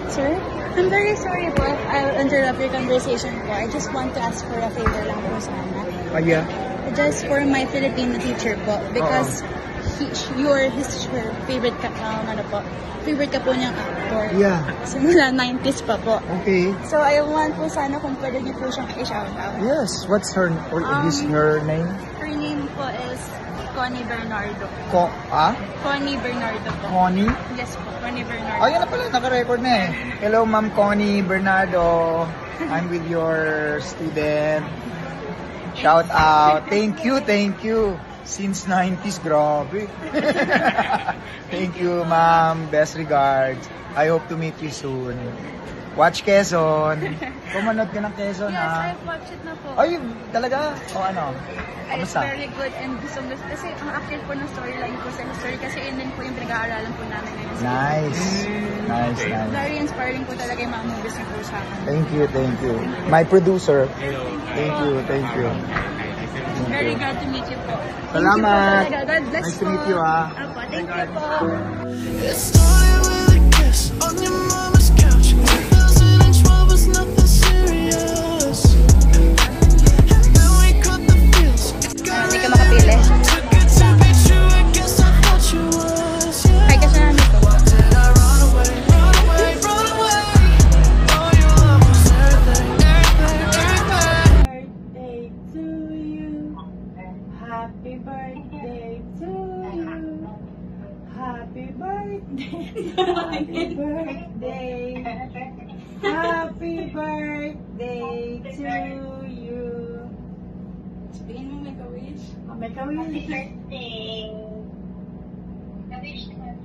Sir? I'm very sorry po if I'll interrupt your conversation po. I just want to ask for a favor lang po sana. Yeah. Just for my Filipino teacher po. Because her favorite ka, favorite ka po niyang actor. Yeah. Simula 90s pa po. Okay. So I want po sana kung pwede niyo po siyang i-shout out. Yes. What's her, or is her name? Her name po is Connie Bernardo. Connie Bernardo po. Connie? Yes po, Connie Bernardo. Oh, yan na pala. Naka-record na eh. Hello, Ma'am Connie Bernardo. I'm with your student. Shout out. Thank you, thank you. Since 90s, grabe. Thank you, Ma'am. Best regards. I hope to meet you soon. Watch Quezon. Kumanood ka ng Quezon, Yes, ha? I've watched it na po. Ay, talaga? O ano? It's Kamusta? very good and gusto kasi ang accurate po ng storyline po sa history kasi yun din po yung pinag-aaralan po namin ngayon. Nice. Nice, nice. Very inspiring po talaga yung mga movies niyo po sa akin. Thank you, thank you. My producer. Thank you, thank you. Very glad to meet you po. Salamat. Thank you po talaga. God bless Nice to po. meet you, ha. Apo, thank you po. It started with a kiss on your mama's couch. 2012 was nothing serious. And then we caught the feels. Hindi ka makapili. Took it to be true, I guess I thought you was. Hi ka sa namin ko. Did I run away, run away, run away? Oh, your love was everything, everything, everything. Birthday to you. Happy birthday to you. Happy birthday. Happy birthday. Happy birthday to you. Sabihin mo make a wish. Make a wish. birthday. Na-wish naman.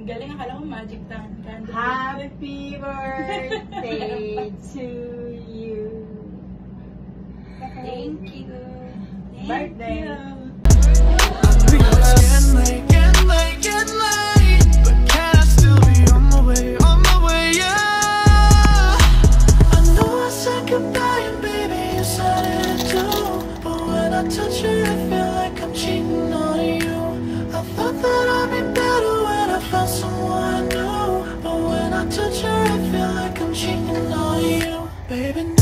Galing, akala ko magic candle. Happy birthday to you. Thank you. Birthday. We know it's getting late, getting late, getting late. But can I still be on my way, yeah. I know I said goodbye and baby you said it too. But when I touch you I feel like I'm cheating on you. I thought that I'd be better when I found someone new. But when I touch her I feel like I'm cheating on you. Baby